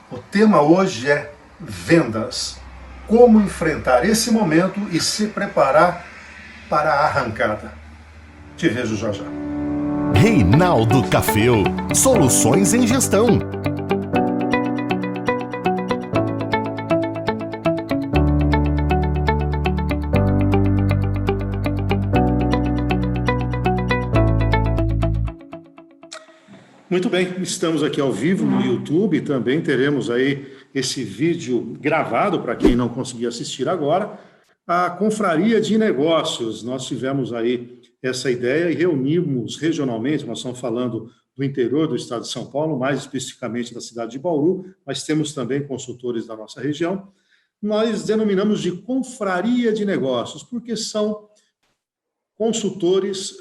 O tema hoje é vendas. Como enfrentar esse momento e se preparar para a arrancada. Te vejo já já. Reinaldo Cafeu, soluções em gestão. Muito bem, estamos aqui ao vivo no YouTube, também teremos aí esse vídeo gravado para quem não conseguir assistir agora, a Confraria de Negócios. Nós tivemos aí essa ideia e reunimos regionalmente, nós estamos falando do interior do estado de São Paulo, mais especificamente da cidade de Bauru, mas temos também consultores da nossa região. Nós denominamos de Confraria de Negócios, porque são consultores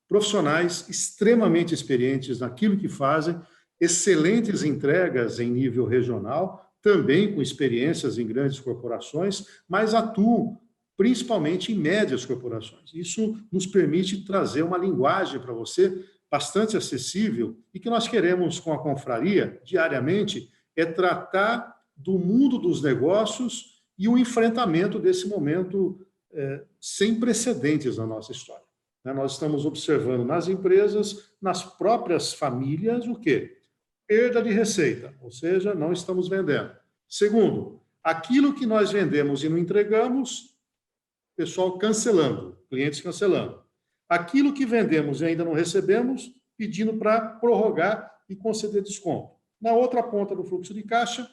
profissionais extremamente experientes naquilo que fazem, excelentes entregas em nível regional, também com experiências em grandes corporações, mas atuam principalmente em médias corporações. Isso nos permite trazer uma linguagem para você bastante acessível e que nós queremos com a confraria, diariamente, é tratar do mundo dos negócios e o enfrentamento desse momento sem precedentes na nossa história. Nós estamos observando nas empresas, nas próprias famílias, o quê? Perda de receita, ou seja, não estamos vendendo. Segundo, aquilo que nós vendemos e não entregamos, pessoal cancelando, clientes cancelando. Aquilo que vendemos e ainda não recebemos, pedindo para prorrogar e conceder desconto. Na outra ponta do fluxo de caixa,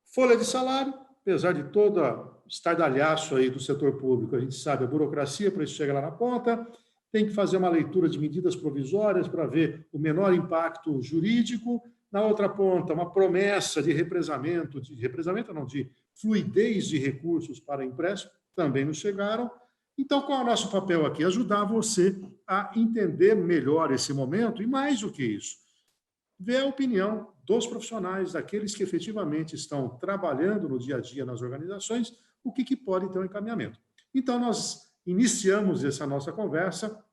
folha de salário, apesar de todo estardalhaço aí do setor público, a gente sabe a burocracia para isso chegar lá na ponta, tem que fazer uma leitura de medidas provisórias para ver o menor impacto jurídico. Na outra ponta, uma promessa de represamento não, de fluidez de recursos para empréstimo, também nos chegaram. Então, qual é o nosso papel aqui? Ajudar você a entender melhor esse momento e, mais do que isso, ver a opinião dos profissionais, daqueles que efetivamente estão trabalhando no dia a dia nas organizações, o que pode ter um encaminhamento. Então, nós iniciamos essa nossa conversa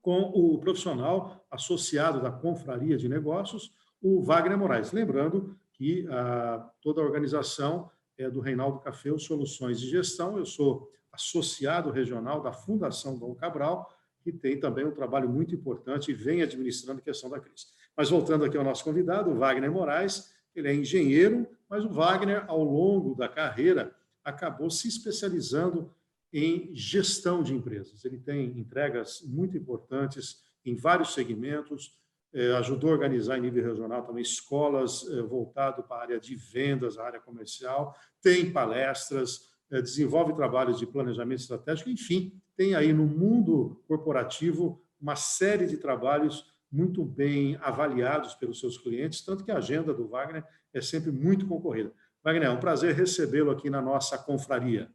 com o profissional associado da Confraria de Negócios, o Wagner Moraes. Lembrando que toda a organização é do Reinaldo Cafeu Soluções de Gestão. Eu sou associado regional da Fundação Dom Cabral, que tem também um trabalho muito importante e vem administrando a questão da crise. Mas voltando aqui ao nosso convidado, o Wagner Moraes, ele é engenheiro, mas o Wagner, ao longo da carreira, acabou se especializando em gestão de empresas. Ele tem entregas muito importantes em vários segmentos, ajudou a organizar em nível regional também escolas voltado para a área de vendas, a área comercial, tem palestras, desenvolve trabalhos de planejamento estratégico, enfim, tem aí no mundo corporativo uma série de trabalhos muito bem avaliados pelos seus clientes, tanto que a agenda do Wagner é sempre muito concorrida. Wagner, é um prazer recebê-lo aqui na nossa confraria.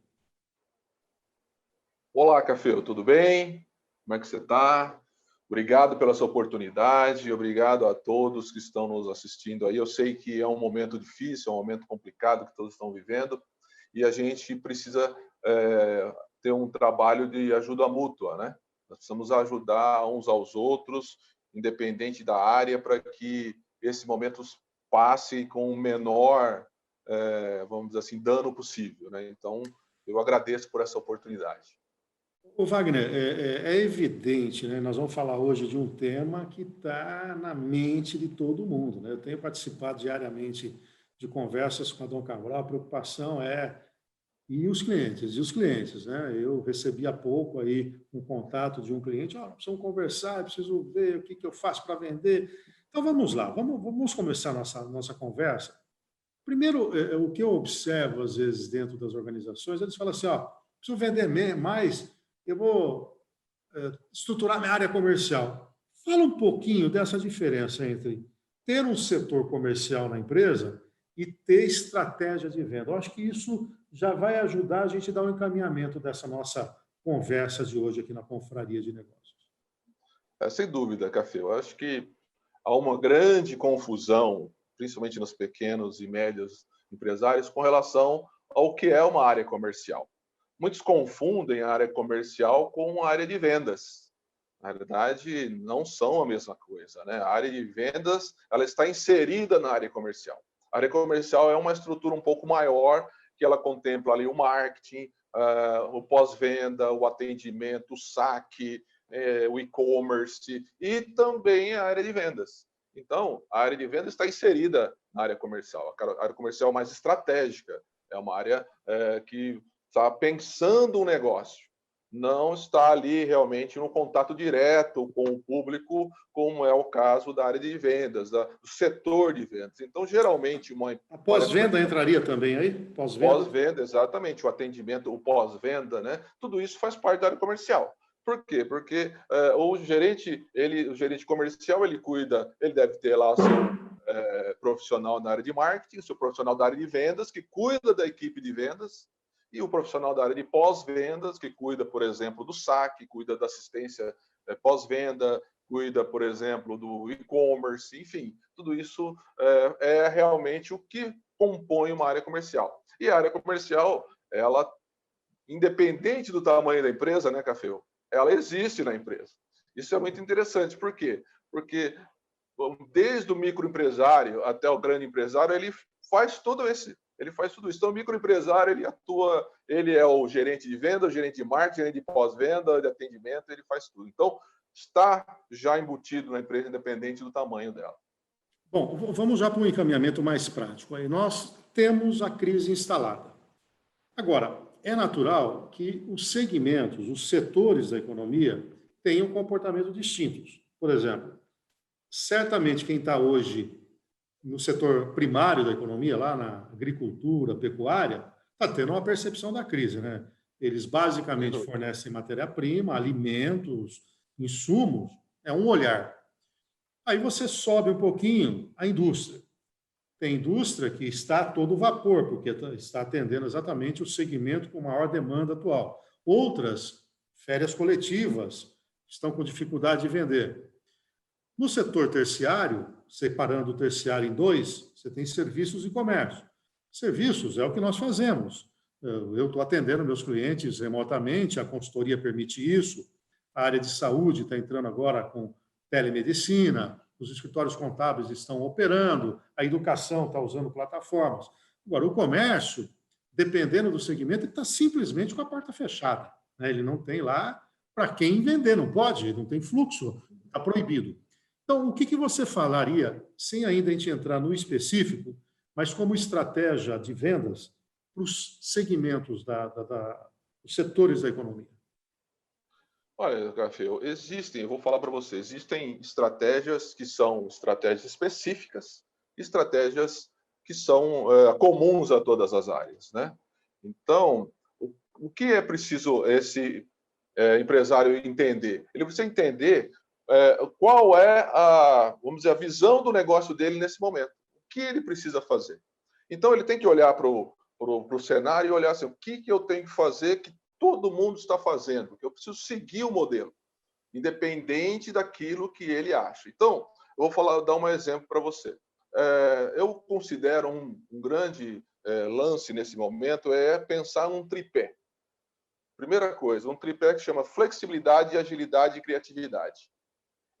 Olá, Cafeu, tudo bem? Como é que você está? Obrigado pela sua oportunidade, obrigado a todos que estão nos assistindo aí. Eu sei que é um momento difícil, é um momento complicado que todos estão vivendo e a gente precisa ter um trabalho de ajuda mútua, né? Nós precisamos ajudar uns aos outros, independente da área, para que esse momento passe com o menor, vamos dizer assim, dano possível, né? Então, eu agradeço por essa oportunidade. O Wagner, é evidente, né? Nós vamos falar hoje de um tema que está na mente de todo mundo, né? Eu tenho participado diariamente de conversas com a Dom Cabral, a preocupação e os clientes, né? Eu recebi há pouco aí um contato de um cliente, precisamos conversar, preciso ver o que eu faço para vender. Então vamos lá, vamos começar nossa conversa. Primeiro, o que eu observo às vezes dentro das organizações, eles falam assim, preciso vender mais, eu vou estruturar minha área comercial. Fala um pouquinho dessa diferença entre ter um setor comercial na empresa e ter estratégia de venda. Eu acho que isso já vai ajudar a gente a dar um encaminhamento dessa nossa conversa de hoje aqui na Confraria de Negócios. Sem dúvida, Café. Eu acho que há uma grande confusão, principalmente nos pequenos e médios empresários, com relação ao que é uma área comercial. Muitos confundem a área comercial com a área de vendas. Na realidade, não são a mesma coisa, né? A área de vendas, ela está inserida na área comercial. A área comercial é uma estrutura um pouco maior, que ela contempla ali o marketing, o pós-venda, o atendimento, o saque, o e-commerce e também a área de vendas. Então, a área de vendas está inserida na área comercial. A área comercial mais estratégica, é uma área que está pensando o negócio, não está ali realmente no contato direto com o público, como é o caso da área de vendas, do setor de vendas. Então, geralmente, A pós-venda entraria também aí? Pós-venda, exatamente, o atendimento, o pós-venda, né? Tudo isso faz parte da área comercial. Por quê? Porque o gerente comercial, ele deve ter lá o seu profissional na área de marketing, o seu profissional da área de vendas, que cuida da equipe de vendas, e o profissional da área de pós-vendas, que cuida, por exemplo, do saque, cuida da assistência pós-venda, cuida, por exemplo, do e-commerce, enfim, tudo isso é realmente o que compõe uma área comercial. E a área comercial, ela, independente do tamanho da empresa, né, Cafeu? Ela existe na empresa. Isso é muito interessante. Por quê? Porque desde o microempresário até o grande empresário, ele faz tudo isso. Então, o microempresário, ele é o gerente de venda, o gerente de marketing, gerente de pós-venda, de atendimento, ele faz tudo. Então, está já embutido na empresa, independente do tamanho dela. Bom, vamos já para um encaminhamento mais prático. Aí nós temos a crise instalada. Agora, é natural que os segmentos, os setores da economia tenham comportamentos distintos. Por exemplo, certamente quem está hoje no setor primário da economia, lá na agricultura, pecuária, está tendo uma percepção da crise, né? Eles basicamente fornecem matéria-prima, alimentos, insumos, é um olhar. Aí você sobe um pouquinho a indústria. Tem indústria que está a todo vapor, porque está atendendo exatamente o segmento com maior demanda atual. Outras, férias coletivas, estão com dificuldade de vender. No setor terciário, separando o terciário em dois, você tem serviços e comércio. Serviços é o que nós fazemos. Eu estou atendendo meus clientes remotamente, a consultoria permite isso, a área de saúde está entrando agora com telemedicina, os escritórios contábeis estão operando, a educação está usando plataformas. Agora, o comércio, dependendo do segmento, ele está simplesmente com a porta fechada, né? Ele não tem lá para quem vender, não pode, não tem fluxo, está proibido. Então, o que você falaria, sem ainda a gente entrar no específico, mas como estratégia de vendas para os segmentos dos setores da economia? Olha, Café, eu vou falar para você, existem estratégias que são estratégias específicas, estratégias que são comuns a todas as áreas, né? Então, o que é preciso esse empresário entender? Ele precisa entender qual é vamos dizer, a visão do negócio dele nesse momento. O que ele precisa fazer? Então, ele tem que olhar para o cenário e olhar assim, o que eu tenho que fazer que todo mundo está fazendo, que eu preciso seguir o modelo, independente daquilo que ele acha. Então, eu vou dar um exemplo para você. Eu considero um grande lance nesse momento é pensar num tripé. Primeira coisa, um tripé que chama flexibilidade, agilidade e criatividade.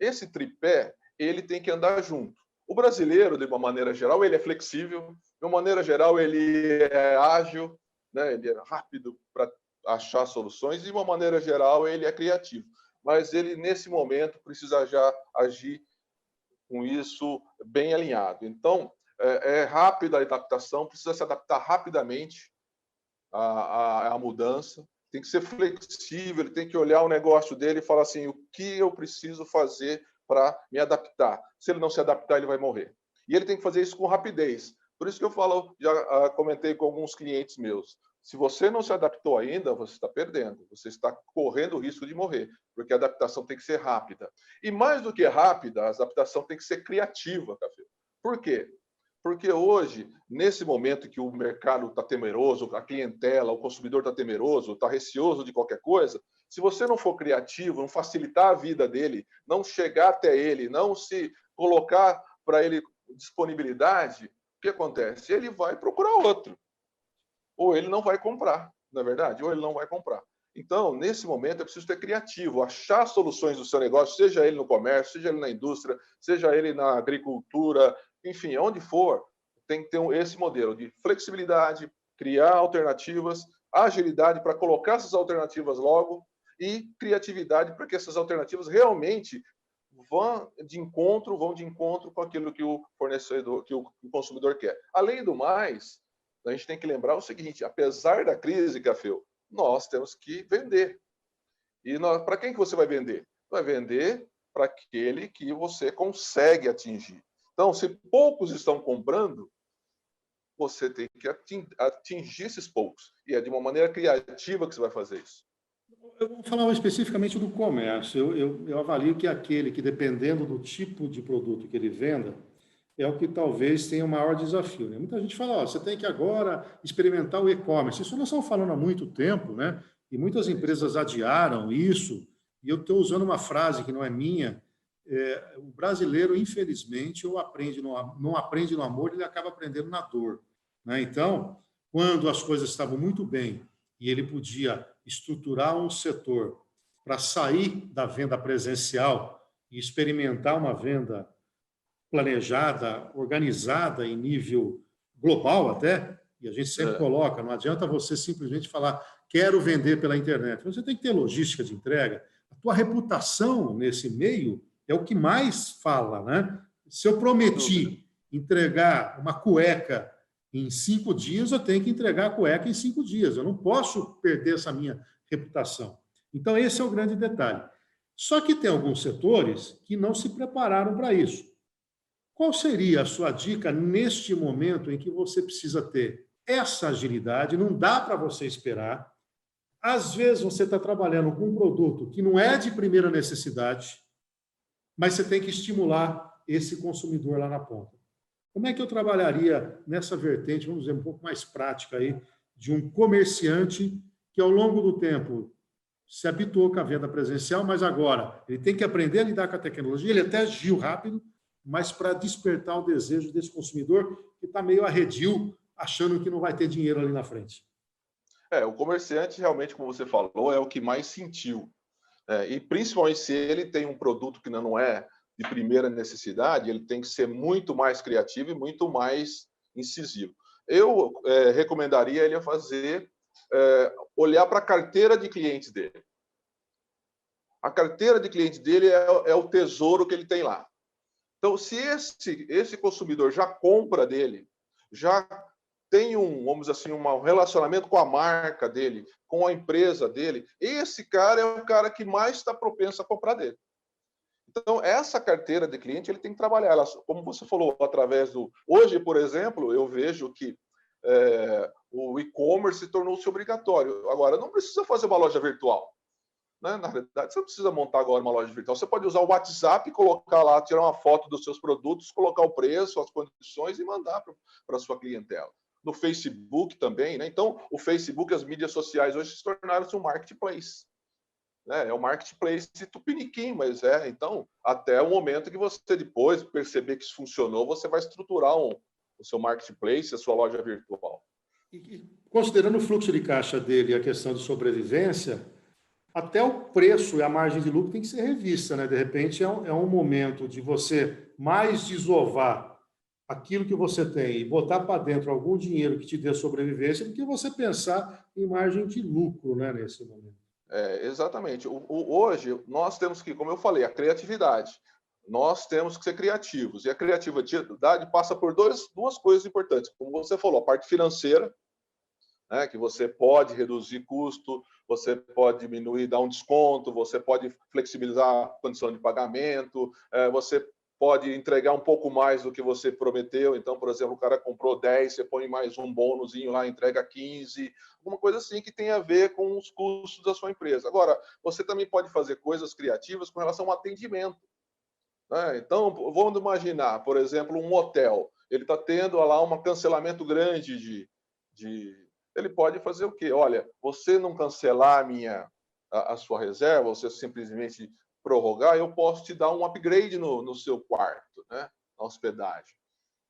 Esse tripé, ele tem que andar junto. O brasileiro, de uma maneira geral, ele é flexível, de uma maneira geral, ele é ágil, né? Ele é rápido para achar soluções, e de uma maneira geral, ele é criativo. Mas ele, nesse momento, precisa já agir com isso bem alinhado. Então, é rápida a adaptação, precisa se adaptar rapidamente à mudança, tem que ser flexível, ele tem que olhar o negócio dele e falar assim, o que eu preciso fazer para me adaptar? Se ele não se adaptar, ele vai morrer. E ele tem que fazer isso com rapidez. Por isso que eu falo, já comentei com alguns clientes meus, se você não se adaptou ainda, você está perdendo, você está correndo o risco de morrer, porque a adaptação tem que ser rápida. E mais do que rápida, a adaptação tem que ser criativa, Café. Por quê? Porque hoje, nesse momento que o mercado está temeroso, a clientela, o consumidor está temeroso, está receoso de qualquer coisa, se você não for criativo, não facilitar a vida dele, não chegar até ele, não se colocar para ele disponibilidade, o que acontece? Ele vai procurar outro. Ou ele não vai comprar, não é verdade? Ou ele não vai comprar. Então, nesse momento, é preciso ser criativo, achar soluções do seu negócio, seja ele no comércio, seja ele na indústria, seja ele na agricultura, enfim, onde for, tem que ter esse modelo de flexibilidade, criar alternativas, agilidade para colocar essas alternativas logo e criatividade para que essas alternativas realmente vão de encontro com aquilo que o fornecedor, que o consumidor quer. Além do mais, a gente tem que lembrar o seguinte: apesar da crise, Café, nós temos que vender. E para quem que você vai vender? Vai vender para aquele que você consegue atingir. Então, se poucos estão comprando, você tem que atingir esses poucos. E é de uma maneira criativa que você vai fazer isso. Eu vou falar especificamente do comércio. Eu avalio que aquele que, dependendo do tipo de produto que ele venda, é o que talvez tenha o maior desafio, né? Muita gente fala, ó, você tem que agora experimentar o e-commerce. Isso nós estamos falando há muito tempo, né? E muitas empresas adiaram isso. E eu estou usando uma frase que não é minha. O brasileiro, infelizmente, ou não aprende no amor, ele acaba aprendendo na dor, né? Então, quando as coisas estavam muito bem e ele podia estruturar um setor para sair da venda presencial e experimentar uma venda planejada, organizada em nível global até, e a gente sempre coloca, não adianta você simplesmente falar, quero vender pela internet. Você tem que ter logística de entrega. A tua reputação nesse meio é o que mais fala, né? Se eu prometi entregar uma cueca em 5 dias, eu tenho que entregar a cueca em 5 dias. Eu não posso perder essa minha reputação. Então, esse é o grande detalhe. Só que tem alguns setores que não se prepararam para isso. Qual seria a sua dica neste momento em que você precisa ter essa agilidade? Não dá para você esperar. Às vezes você está trabalhando com um produto que não é de primeira necessidade, mas você tem que estimular esse consumidor lá na ponta. Como é que eu trabalharia nessa vertente, vamos dizer, um pouco mais prática aí, de um comerciante que ao longo do tempo se habituou com a venda presencial, mas agora ele tem que aprender a lidar com a tecnologia, ele até agiu rápido, mas para despertar o desejo desse consumidor que está meio arredio, achando que não vai ter dinheiro ali na frente. O comerciante realmente, como você falou, é o que mais sentiu. E principalmente se ele tem um produto que não é de primeira necessidade, ele tem que ser muito mais criativo e muito mais incisivo. Eu recomendaria ele a fazer, olhar para a carteira de clientes dele. A carteira de clientes dele é o tesouro que ele tem lá. Então, se esse consumidor já compra dele, já tem vamos dizer assim, um relacionamento com a marca dele, com a empresa dele, esse cara é o cara que mais está propenso a comprar dele. Então, essa carteira de cliente, ele tem que trabalhar. Ela, como você falou, através do... Hoje, por exemplo, eu vejo que o e-commerce tornou-se obrigatório. Agora, não precisa fazer uma loja virtual. Né? Na realidade, você não precisa montar agora uma loja virtual. Você pode usar o WhatsApp, colocar lá, tirar uma foto dos seus produtos, colocar o preço, as condições e mandar para a sua clientela. No Facebook também, né? Então, o Facebook, as mídias sociais hoje se tornaram-se um marketplace. Né? É um marketplace tupiniquim, mas então, até o momento que você depois perceber que isso funcionou, você vai estruturar o seu marketplace, a sua loja virtual. E considerando o fluxo de caixa dele e a questão de sobrevivência, até o preço e a margem de lucro tem que ser revista, né? De repente, é um momento de você mais desovar aquilo que você tem e botar para dentro algum dinheiro que te dê sobrevivência do que você pensar em margem de lucro, né, nesse momento. Exatamente. Hoje, nós temos que, como eu falei, a criatividade. Nós temos que ser criativos. E a criatividade passa por duas coisas importantes. Como você falou, a parte financeira, né, que você pode reduzir custo, você pode diminuir, dar um desconto, você pode flexibilizar a condição de pagamento, você pode entregar um pouco mais do que você prometeu. Então, por exemplo, o cara comprou 10, você põe mais um bônusinho lá, entrega 15, alguma coisa assim que tem a ver com os custos da sua empresa. Agora, você também pode fazer coisas criativas com relação ao atendimento. Né? Então, vamos imaginar, por exemplo, um hotel. Ele está tendo lá um cancelamento grande Ele pode fazer o quê? Olha, você não cancelar a sua reserva, você simplesmente prorrogar, eu posso te dar um upgrade no seu quarto, né? Na hospedagem.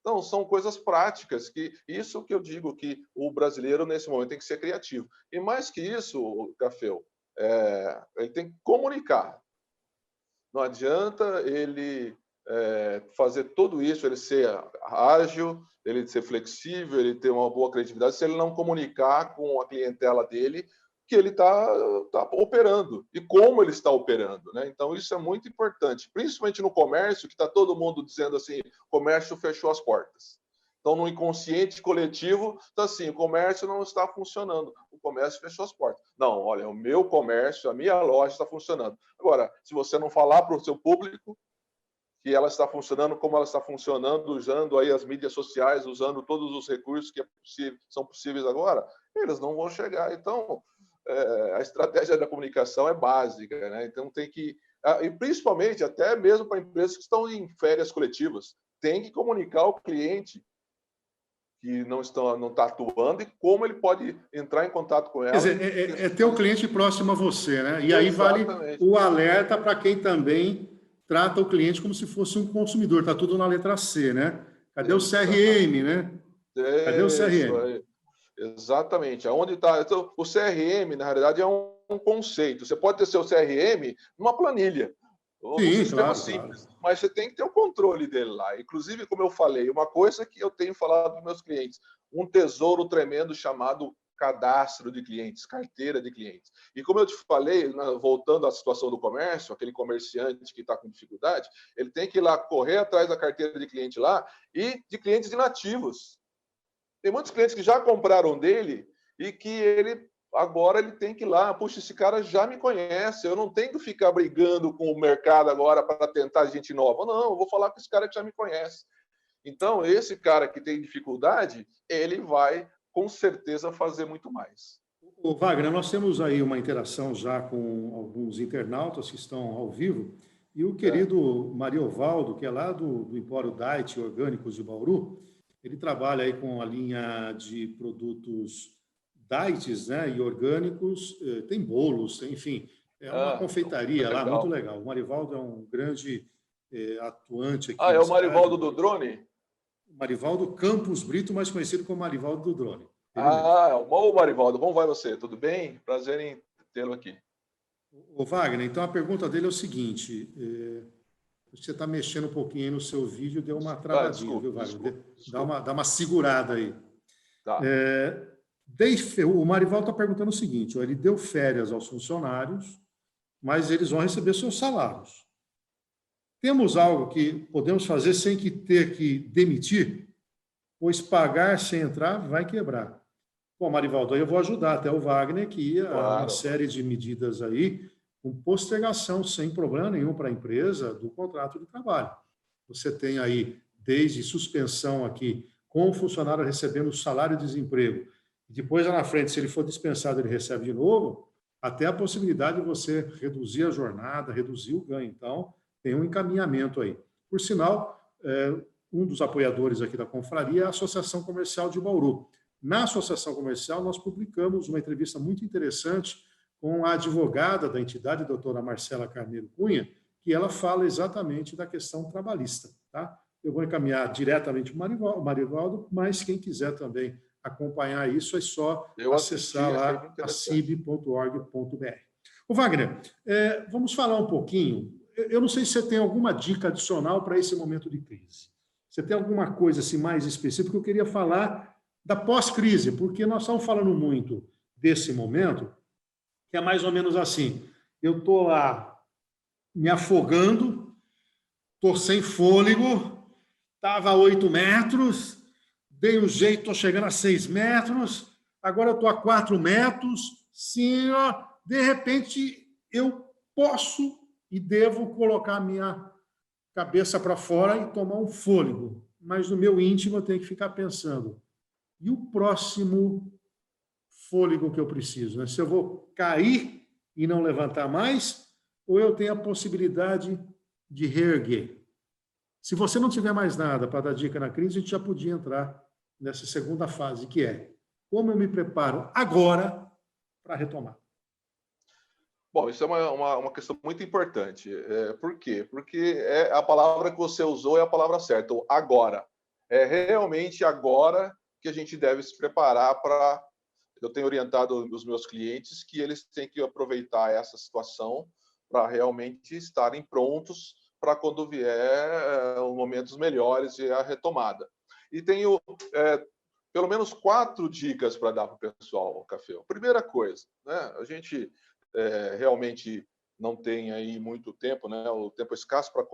Então, são coisas práticas, isso que eu digo que o brasileiro, nesse momento, tem que ser criativo. E mais que isso, Café, ele tem que comunicar. Não adianta ele fazer tudo isso, ele ser ágil, ele ser flexível, ele ter uma boa criatividade, se ele não comunicar com a clientela dele que ele está operando e como ele está operando, né? Então, isso é muito importante, principalmente no comércio, que está todo mundo dizendo assim, o comércio fechou as portas. Então, no inconsciente coletivo, está assim, o comércio não está funcionando, o comércio fechou as portas. Não, olha, o meu comércio, a minha loja está funcionando. Agora, se você não falar para o seu público que ela está funcionando, como ela está funcionando, usando aí as mídias sociais, usando todos os recursos que são possíveis agora, eles não vão chegar. Então, a estratégia da comunicação é básica, né? Então, tem que... E principalmente, até mesmo para empresas que estão em férias coletivas, tem que comunicar ao cliente que não está atuando e como ele pode entrar em contato com ela. Quer dizer, ter o cliente próximo a você, né? E aí vale o alerta para quem também trata o cliente como se fosse um consumidor. Está tudo na letra C, né? Cadê o CRM, né? Cadê o CRM? Exatamente. Aonde está? Então, o CRM, na realidade, é um conceito. Você pode ter seu CRM numa planilha, um sistema simples, claro. Mas você tem que ter o controle dele lá. Inclusive, como eu falei, uma coisa que eu tenho falado para os meus clientes, um tesouro tremendo chamado cadastro de clientes, carteira de clientes. E como eu te falei, voltando à situação do comércio, aquele comerciante que está com dificuldade, ele tem que ir lá correr atrás da carteira de cliente lá e de clientes inativos. Tem muitos clientes que já compraram dele e que agora ele tem que ir lá, puxa, esse cara já me conhece, eu não tenho que ficar brigando com o mercado agora para tentar gente nova. Não, eu vou falar com esse cara que já me conhece. Então, esse cara que tem dificuldade, ele vai com certeza fazer muito mais. Ô, Wagner, nós temos aí uma interação já com alguns internautas que estão ao vivo, e o querido Mariovaldo, que é lá do Empório Diet Orgânicos de Bauru, ele trabalha aí com a linha de produtos diets, né, e orgânicos, tem bolos, tem, enfim, é uma confeitaria lá, muito legal. O Marivaldo é um grande atuante aqui. É o Marivaldo do drone? Marivaldo Campos Brito, mais conhecido como Marivaldo do drone. Bom, Marivaldo, como vai você? Tudo bem? Prazer em tê-lo aqui. O Wagner, então a pergunta dele é o seguinte, você está mexendo um pouquinho aí no seu vídeo, deu uma travadinha, viu, Wagner? Desculpa. Dá uma segurada aí. Tá. O Marivaldo está perguntando o seguinte, ele deu férias aos funcionários, mas eles vão receber seus salários. Temos algo que podemos fazer sem ter que demitir? Pois pagar sem entrar vai quebrar. Bom, Marivaldo, aí eu vou ajudar até o Wagner, que há uma série de medidas aí, com postergação, sem problema nenhum para a empresa, do contrato de trabalho. Você tem aí, desde suspensão aqui, com o funcionário recebendo o salário de desemprego, e depois, lá na frente, se ele for dispensado, ele recebe de novo, até a possibilidade de você reduzir a jornada, reduzir o ganho. Então, tem um encaminhamento aí. Por sinal, um dos apoiadores aqui da confraria é a Associação Comercial de Bauru. Na Associação Comercial, nós publicamos uma entrevista muito interessante com a advogada da entidade, a doutora Marcela Carneiro Cunha, que ela fala exatamente da questão trabalhista. Tá? Eu vou encaminhar diretamente para o Marivaldo, mas quem quiser também acompanhar isso, é só acessar lá a cib.org.br. O Wagner, vamos falar um pouquinho. Eu não sei se você tem alguma dica adicional para esse momento de crise. Você tem alguma coisa assim, mais específica que eu queria falar da pós-crise, porque nós estamos falando muito desse momento, que é mais ou menos assim, eu estou lá me afogando, estou sem fôlego, estava a 8 metros, dei um jeito, estou chegando a 6 metros, agora eu estou a 4 metros, sim, ó, de repente eu posso e devo colocar a minha cabeça para fora e tomar um fôlego, mas no meu íntimo eu tenho que ficar pensando, e o próximo fôlego que eu preciso? Né? Se eu vou cair e não levantar mais, ou eu tenho a possibilidade de reerguer? Se você não tiver mais nada para dar dica na crise, a gente já podia entrar nessa segunda fase, que é como eu me preparo agora para retomar. Bom, isso é uma questão muito importante. Por quê? Porque a palavra que você usou é a palavra certa, o agora. É realmente agora que a gente deve se preparar para... Eu tenho orientado os meus clientes que eles têm que aproveitar essa situação para realmente estarem prontos para quando vier os momentos melhores e a retomada. E tenho pelo menos 4 dicas para dar para o pessoal, Café. Primeira coisa, né? A gente realmente não tem aí muito tempo, né? O tempo é escasso para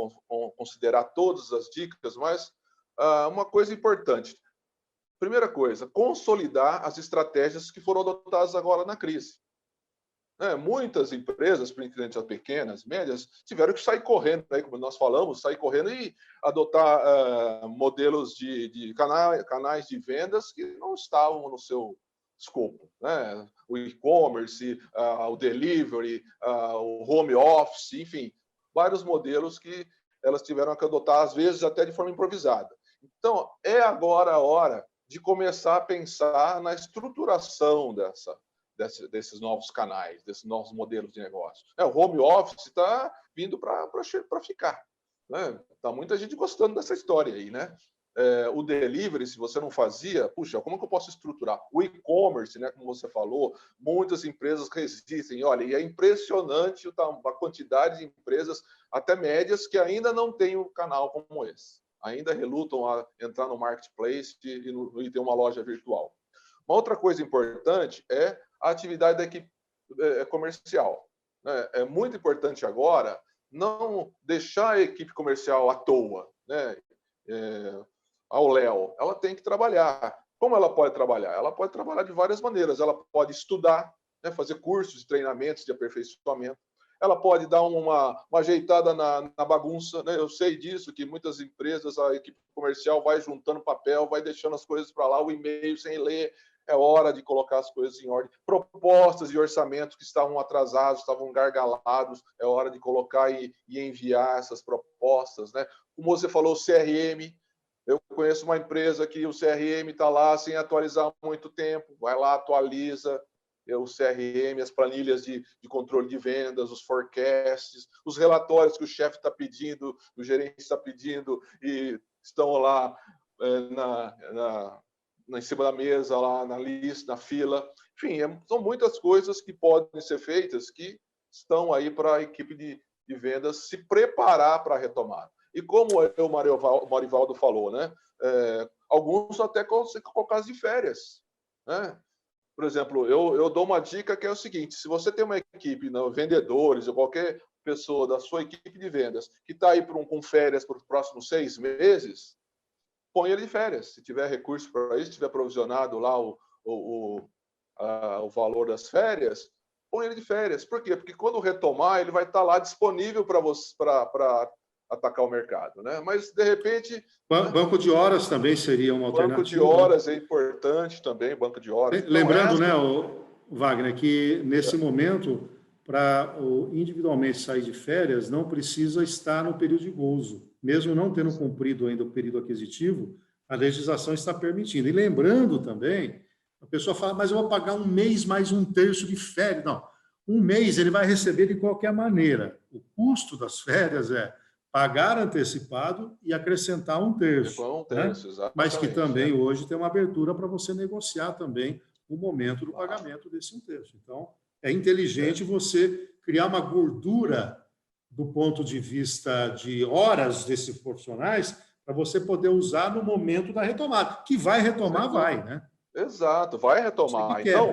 considerar todas as dicas, mas uma coisa importante. Primeira coisa, consolidar as estratégias que foram adotadas agora na crise. Muitas empresas, principalmente as pequenas, médias, tiveram que sair correndo, aí, como nós falamos, sair correndo e adotar modelos de canais de vendas que não estavam no seu escopo. Né? O e-commerce, o delivery, o home office, enfim, vários modelos que elas tiveram que adotar, às vezes até de forma improvisada. Então, é agora a hora de começar a pensar na estruturação desses novos canais, desses novos modelos de negócio. O home office está vindo para ficar. Né? Tá muita gente gostando dessa história aí, né? O delivery, se você não fazia, puxa, como que eu posso estruturar? O e-commerce, né, como você falou, muitas empresas resistem. Olha, e é impressionante a quantidade de empresas, até médias, que ainda não têm um canal como esse. Ainda relutam a entrar no marketplace e ter uma loja virtual. Uma outra coisa importante é a atividade da equipe comercial. É muito importante agora não deixar a equipe comercial à toa, né? Ao léu. Ela tem que trabalhar. Como ela pode trabalhar? Ela pode trabalhar de várias maneiras. Ela pode estudar, né? Fazer cursos, treinamentos de aperfeiçoamento. Ela pode dar uma ajeitada na bagunça. Né? Eu sei disso, que muitas empresas, a equipe comercial vai juntando papel, vai deixando as coisas para lá, o e-mail sem ler. É hora de colocar as coisas em ordem. Propostas de orçamento que estavam atrasados, estavam gargalados, é hora de colocar e enviar essas propostas. Né? Como você falou, o CRM. Eu conheço uma empresa que o CRM está lá sem atualizar há muito tempo. Vai lá, atualiza o CRM, as planilhas de controle de vendas, os forecasts, os relatórios que o chefe está pedindo, o gerente está pedindo, e estão lá em cima da mesa, lá na lista, na fila. Enfim, são muitas coisas que podem ser feitas que estão aí para a equipe de vendas se preparar para a retomada. E como o Marivaldo falou, né? Alguns até com caso de férias. Né? Por exemplo, eu dou uma dica que é o seguinte: se você tem uma equipe, vendedores ou qualquer pessoa da sua equipe de vendas que está aí com férias para os próximos 6 meses, põe ele de férias. Se tiver recurso para isso, se tiver provisionado lá o valor das férias, põe ele de férias. Por quê? Porque quando retomar, ele vai estar lá disponível para você para atacar o mercado. Né? Mas, de repente... Banco de horas também seria uma alternativa. Banco de horas é importante também, banco de horas. Lembrando, né, Wagner, que nesse momento, para individualmente sair de férias, não precisa estar no período de gozo. Mesmo não tendo cumprido ainda o período aquisitivo, a legislação está permitindo. E lembrando também, a pessoa fala, mas eu vou pagar 1 mês mais 1/3 de férias. Não, 1 mês ele vai receber de qualquer maneira. O custo das férias é pagar antecipado e acrescentar 1/3. Né? Mas que também hoje tem uma abertura para você negociar também o momento do pagamento desse 1/3. Então, é inteligente você criar uma gordura do ponto de vista de horas desses profissionais para você poder usar no momento da retomada. Que vai retomar, vai, né? Exato, vai retomar. Então,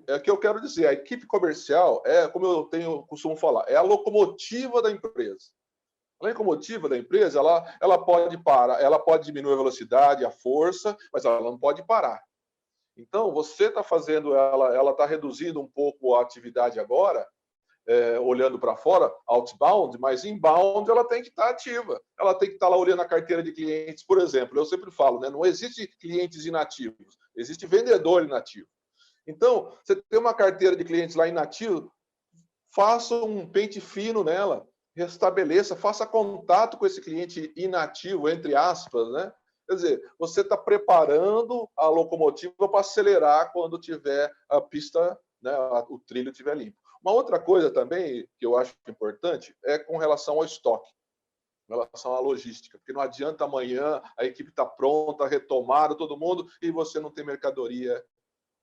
é o que eu quero dizer, a equipe comercial como eu costumo falar, é a locomotiva da empresa. A locomotiva da empresa, ela pode parar, ela pode diminuir a velocidade, a força, mas ela não pode parar. Então, você está fazendo ela está reduzindo um pouco a atividade agora, olhando para fora, outbound, mas inbound ela tem que estar ativa. Ela tem que estar lá olhando a carteira de clientes, por exemplo. Eu sempre falo, né, não existe clientes inativos, existe vendedor inativo. Então, você tem uma carteira de clientes lá inativo, faça um pente fino nela, restabeleça, faça contato com esse cliente inativo, entre aspas, né? Quer dizer, você está preparando a locomotiva para acelerar quando tiver a pista, né, o trilho estiver limpo. Uma outra coisa também que eu acho importante é com relação ao estoque, com relação à logística, porque não adianta amanhã a equipe está pronta, retomada, todo mundo, e você não tem mercadoria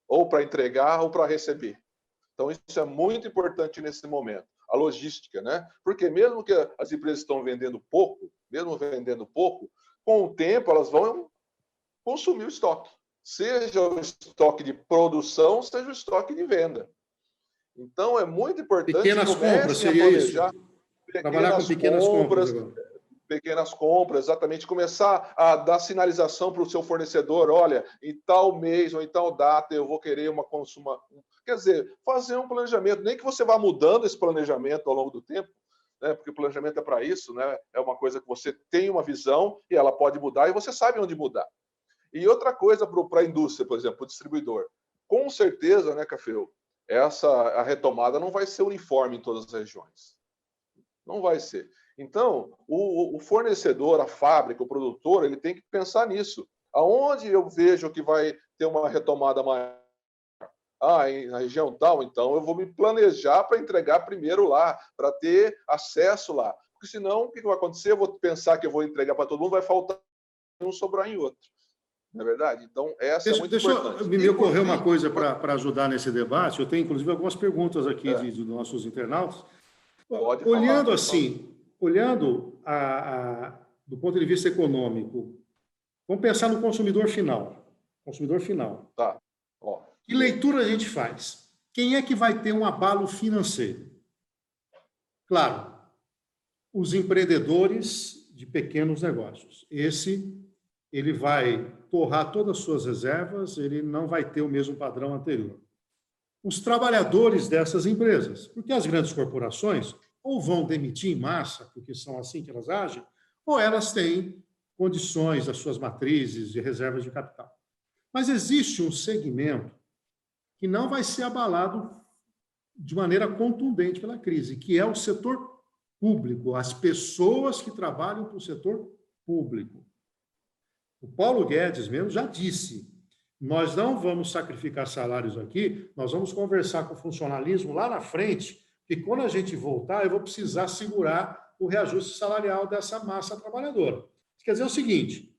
ou para entregar ou para receber. Então, isso é muito importante nesse momento. a logística, né? Porque mesmo que as empresas estão vendendo pouco, com o tempo elas vão consumir o estoque, seja o estoque de produção, seja o estoque de venda. Então, é muito importante que Pequenas compras, comecem a seria isso? planejar Trabalhar com pequenas compras agora. pequenas compras, exatamente, começar a dar sinalização para o seu fornecedor, olha, em tal mês ou em tal data eu vou querer uma consuma. Quer dizer, fazer um planejamento, nem que você vá mudando esse planejamento ao longo do tempo, né? Porque o planejamento é para isso, né? É uma coisa que você tem uma visão e ela pode mudar e você sabe onde mudar. E outra coisa para a indústria, por exemplo, o distribuidor. Com certeza, né, Cafeu, a retomada não vai ser uniforme em todas as regiões. Não vai ser. Então, o fornecedor, a fábrica, o produtor, ele tem que pensar nisso. Aonde eu vejo que vai ter uma retomada maior? Na região tal, então eu vou me planejar para entregar primeiro lá, para ter acesso lá. Porque senão, o que vai acontecer? Eu vou pensar que eu vou entregar para todo mundo, vai faltar um, sobrar em outro. Não é verdade? Então, essa é muito importante. Me ocorreu uma coisa para ajudar nesse debate. Eu tenho, inclusive, algumas perguntas aqui de nossos internautas. Pode olhando falar, assim, olhando do ponto de vista econômico, vamos pensar no consumidor final. Consumidor final. Tá. Que leitura a gente faz? Quem é que vai ter um abalo financeiro? Claro, os empreendedores de pequenos negócios. Ele vai torrar todas as suas reservas, ele não vai ter o mesmo padrão anterior. Os trabalhadores dessas empresas, porque as grandes corporações ou vão demitir em massa, porque são assim que elas agem, ou elas têm condições das suas matrizes de reservas de capital. Mas existe um segmento que não vai ser abalado de maneira contundente pela crise, que é o setor público, as pessoas que trabalham para o setor público. O Paulo Guedes mesmo já disse, nós não vamos sacrificar salários aqui, nós vamos conversar com o funcionalismo lá na frente, porque quando a gente voltar, eu vou precisar segurar o reajuste salarial dessa massa trabalhadora. Isso quer dizer o seguinte,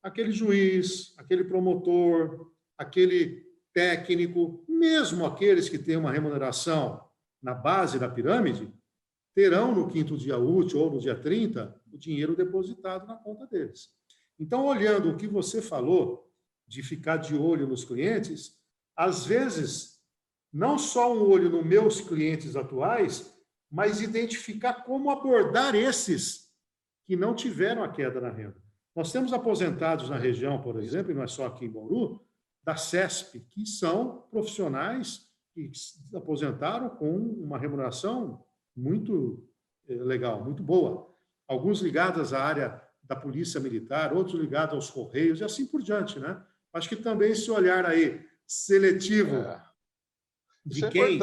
aquele juiz, aquele promotor, aquele técnico, mesmo aqueles que têm uma remuneração na base da pirâmide, terão no quinto dia útil ou no dia 30 o dinheiro depositado na conta deles. Então, olhando o que você falou, de ficar de olho nos clientes, às vezes, não só um olho nos meus clientes atuais, mas identificar como abordar esses que não tiveram a queda na renda. Nós temos aposentados na região, por exemplo, e não é só aqui em Bauru, da CESP, que são profissionais que se aposentaram com uma remuneração muito legal, muito boa. Alguns ligados à área da polícia militar, outros ligados aos Correios e assim por diante, né? Acho que também esse olhar aí seletivo de quem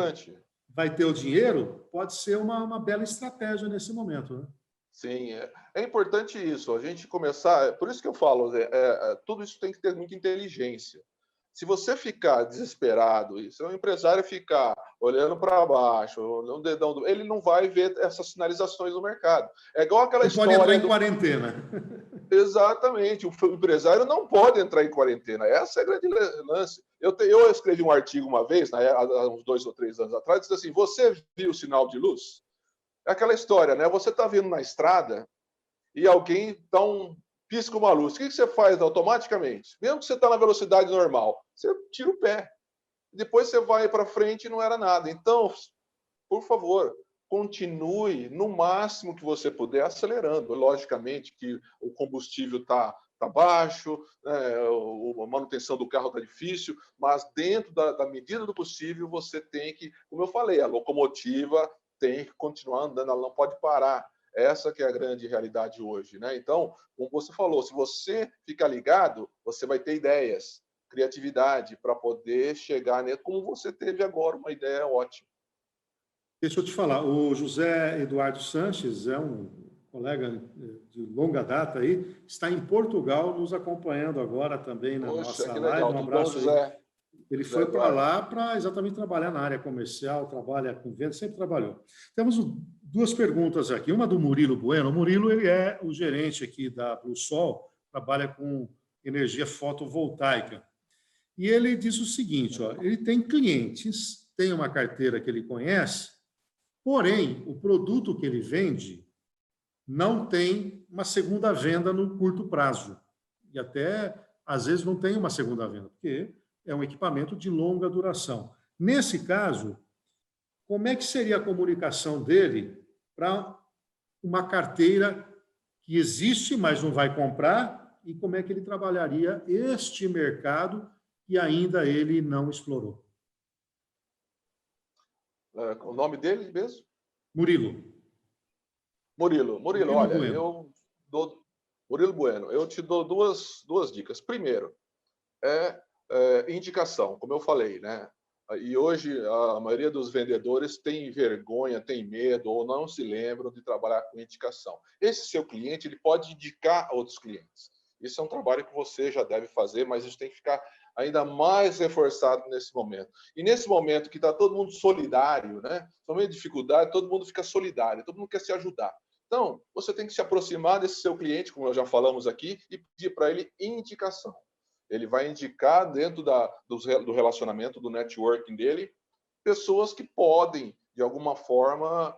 vai ter o dinheiro pode ser uma bela estratégia nesse momento, né? Sim, é importante isso, a gente começar, por isso que eu falo, tudo isso tem que ter muita inteligência. Se você ficar desesperado, se o empresário ficar olhando para baixo, olhando o dedão, ele não vai ver essas sinalizações no mercado. É igual aquela história... Pode entrar em quarentena. Exatamente, o empresário não pode entrar em quarentena. Essa é a grande lance. Eu escrevi um artigo uma vez, há uns 2 ou 3 anos atrás, disse assim, você viu o sinal de luz? É aquela história, né? Você está vindo na estrada e alguém dá pisca uma luz. O que você faz automaticamente? Mesmo que você está na velocidade normal, você tira o pé. Depois você vai para frente e não era nada. Então, por favor, continue no máximo que você puder acelerando. Logicamente que o combustível está baixo, a manutenção do carro está difícil, mas dentro da medida do possível você tem que, como eu falei, a locomotiva tem que continuar andando, ela não pode parar. Essa que é a grande realidade hoje, né? Então, como você falou, se você ficar ligado, você vai ter ideias, criatividade para poder chegar nele, como você teve agora, uma ideia ótima. Deixa eu te falar, o José Eduardo Sanches é um colega de longa data aí, está em Portugal nos acompanhando agora também na nossa live. Legal. Um abraço aí. Ele foi para Eduardo. lá para exatamente trabalhar na área comercial, trabalha com venda, sempre trabalhou. Temos 2 perguntas aqui, uma do Murilo Bueno. O Murilo ele é o gerente aqui da Bluesol, trabalha com energia fotovoltaica. E ele diz o seguinte, ele tem clientes, tem uma carteira que ele conhece, Porém, o produto que ele vende não tem uma segunda venda no curto prazo. E até, às vezes, não tem uma segunda venda, porque é um equipamento de longa duração. Nesse caso, como é que seria a comunicação dele para uma carteira que existe, mas não vai comprar, e como é que ele trabalharia este mercado que ainda ele não explorou? O nome dele mesmo? Murilo. Murilo, Murilo olha, Bueno. Murilo Bueno, eu te dou duas dicas. Primeiro, indicação, como eu falei, né? E hoje a maioria dos vendedores tem vergonha, tem medo ou não se lembram de trabalhar com indicação. Esse seu cliente, ele pode indicar a outros clientes. Isso é um trabalho que você já deve fazer, mas isso tem que ficar ainda mais reforçado nesse momento. E nesse momento que está todo mundo solidário, né? No meio de dificuldade, todo mundo fica solidário, todo mundo quer se ajudar. Então, você tem que se aproximar desse seu cliente, como nós já falamos aqui, e pedir para ele indicação. Ele vai indicar dentro do relacionamento, do networking dele, pessoas que podem, de alguma forma,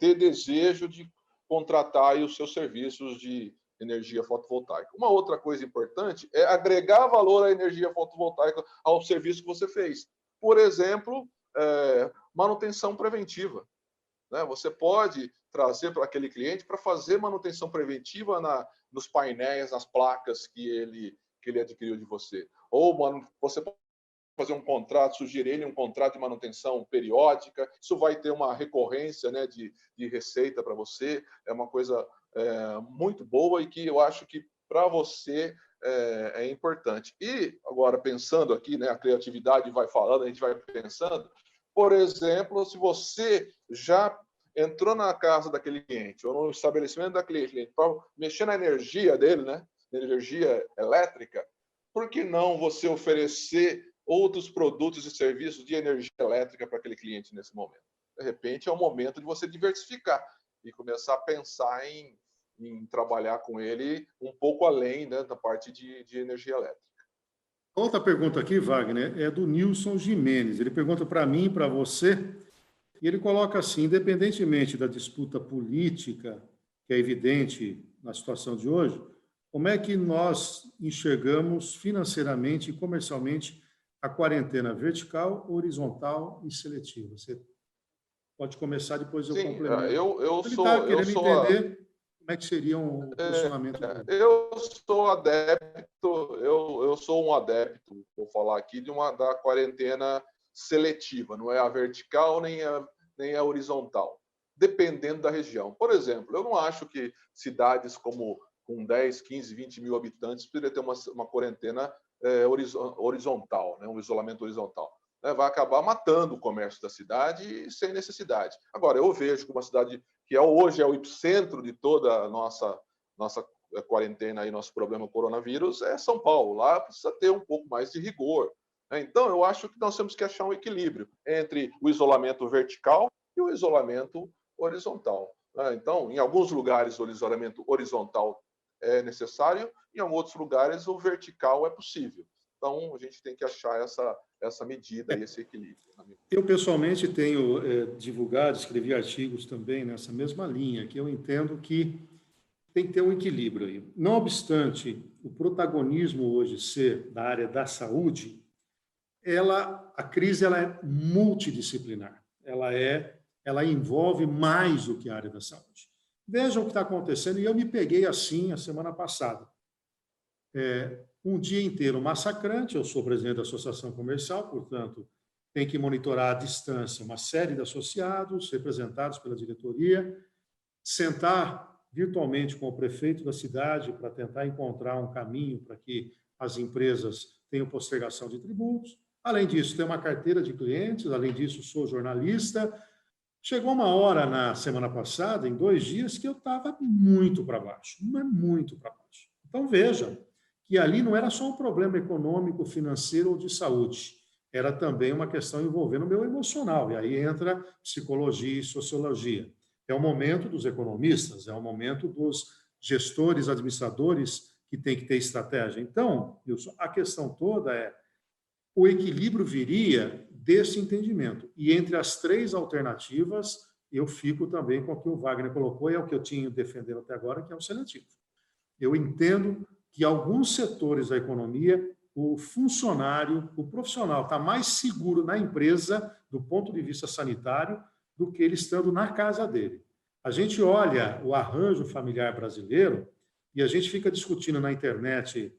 ter desejo de contratar aí os seus serviços de energia fotovoltaica. Uma outra coisa importante é agregar valor à energia fotovoltaica ao serviço que você fez. Por exemplo, manutenção preventiva. Né? Você pode trazer para aquele cliente para fazer manutenção preventiva nos painéis, nas placas que ele adquiriu de você. Ou você pode fazer um contrato, sugerir ele um contrato de manutenção periódica. Isso vai ter uma recorrência, né, de receita para você. É uma coisa muito boa e que eu acho que para você é importante. E agora, pensando aqui, né, a criatividade vai falando, a gente vai pensando. Por exemplo, se você já entrou na casa daquele cliente ou no estabelecimento daquele cliente para mexer na energia dele, né, na energia elétrica, por que não você oferecer outros produtos e serviços de energia elétrica para aquele cliente nesse momento? De repente, é o momento de você diversificar e começar a pensar em trabalhar com ele um pouco além, né, da parte de energia elétrica. Outra pergunta aqui, Wagner, é do Nilson Jimenez. Ele pergunta para mim, para você, e ele coloca assim: independentemente da disputa política, que é evidente na situação de hoje, como é que nós enxergamos financeiramente e comercialmente a quarentena vertical, horizontal e seletiva? Você pode começar, depois eu complemento. Eu Ele está querendo entender como é que seria o posicionamento dele. Eu sou um adepto, vou falar aqui, da quarentena seletiva, não é a vertical nem a horizontal, dependendo da região. Por exemplo, eu não acho que cidades com 10, 15, 20 mil habitantes poderiam ter uma quarentena horizontal, né? Um isolamento horizontal. Vai acabar matando o comércio da cidade sem necessidade. Agora, eu vejo que uma cidade que hoje é o epicentro de toda a nossa quarentena e nosso problema coronavírus é São Paulo. Lá precisa ter um pouco mais de rigor. Então, eu acho que nós temos que achar um equilíbrio entre o isolamento vertical e o isolamento horizontal. Então, em alguns lugares, o isolamento horizontal é necessário, em outros lugares, o vertical é possível. Então, a gente tem que achar essa medida e esse equilíbrio. Eu, pessoalmente, tenho divulgado, escrevi artigos também nessa mesma linha, que eu entendo que tem que ter um equilíbrio aí. Não obstante o protagonismo hoje ser da área da saúde, a crise ela é multidisciplinar. Ela envolve mais do que a área da saúde. Vejam o que está acontecendo, e eu me peguei assim a semana passada. Um dia inteiro massacrante, eu sou presidente da Associação Comercial, portanto, tem que monitorar à distância uma série de associados, representados pela diretoria, sentar virtualmente com o prefeito da cidade para tentar encontrar um caminho para que as empresas tenham postergação de tributos. Além disso, tem uma carteira de clientes, além disso, sou jornalista. Chegou uma hora na semana passada, em 2 dias, que eu estava muito para baixo, mas muito para baixo. Então, vejam que ali não era só um problema econômico, financeiro ou de saúde, era também uma questão envolvendo o meu emocional, e aí entra psicologia e sociologia. É o momento dos economistas, é o momento dos gestores, administradores, que tem que ter estratégia. Então, Wilson, a questão toda o equilíbrio viria desse entendimento. E entre as três alternativas, eu fico também com o que o Wagner colocou, e é o que eu tinha defendendo até agora, que é o seletivo. Eu entendo que alguns setores da economia, o funcionário, o profissional está mais seguro na empresa, do ponto de vista sanitário, do que ele estando na casa dele. A gente olha o arranjo familiar brasileiro e a gente fica discutindo na internet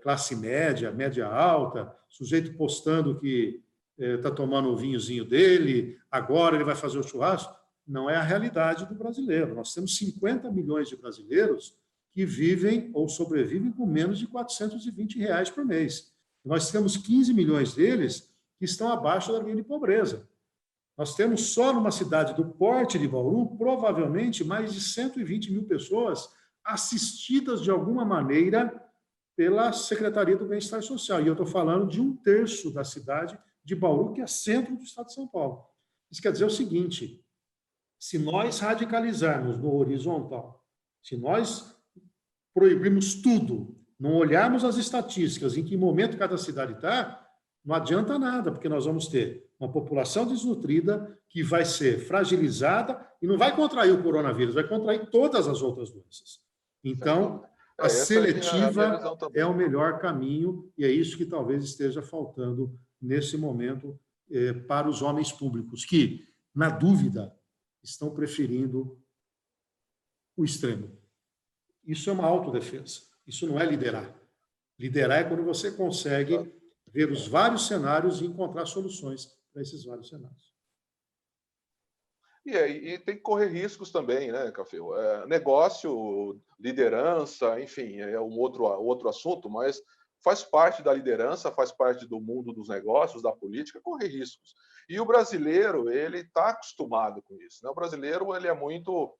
classe média, média alta, sujeito postando que está tomando o vinhozinho dele, agora ele vai fazer o churrasco. Não é a realidade do brasileiro. Nós temos 50 milhões de brasileiros que vivem ou sobrevivem com menos de R$ 420 por mês. Nós temos 15 milhões deles que estão abaixo da linha de pobreza. Nós temos só numa cidade do porte de Bauru, provavelmente, mais de 120 mil pessoas assistidas de alguma maneira pela Secretaria do Bem-Estar Social. E eu estou falando de 1/3 da cidade de Bauru, que é centro do estado de São Paulo. Isso quer dizer o seguinte: se nós radicalizarmos no horizontal, se nós proibirmos tudo, não olharmos as estatísticas, em que momento cada cidade está, não adianta nada, porque nós vamos ter uma população desnutrida que vai ser fragilizada e não vai contrair o coronavírus, vai contrair todas as outras doenças. Então, a seletiva é o melhor caminho e é isso que talvez esteja faltando nesse momento para os homens públicos, que, na dúvida, estão preferindo o extremo. Isso é uma autodefesa, isso não é liderar. Liderar é quando você consegue ver os vários cenários e encontrar soluções para esses vários cenários. E tem que correr riscos também, né, Cafeu? Negócio, liderança, enfim, é um outro assunto, mas faz parte da liderança, faz parte do mundo dos negócios, da política, correr riscos. E o brasileiro, ele está acostumado com isso, né? O brasileiro, ele é muito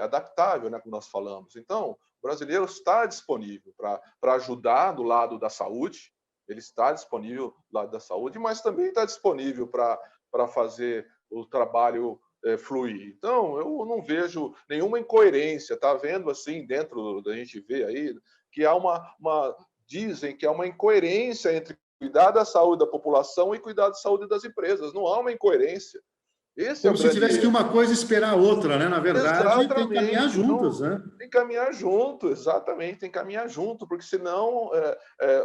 adaptável, né, como nós falamos. Então, o brasileiro está disponível para ajudar do lado da saúde, ele está disponível do lado da saúde, mas também está disponível para fazer o trabalho fluir. Então, eu não vejo nenhuma incoerência, está vendo assim, dentro da gente vê aí, que há dizem que há uma incoerência entre cuidar da saúde da população e cuidar da saúde das empresas. Não há uma incoerência. Como se tivesse que uma coisa esperar a outra, né? Na verdade, exatamente. Tem que caminhar juntas, né? Tem que caminhar junto, exatamente, tem que caminhar junto, porque senão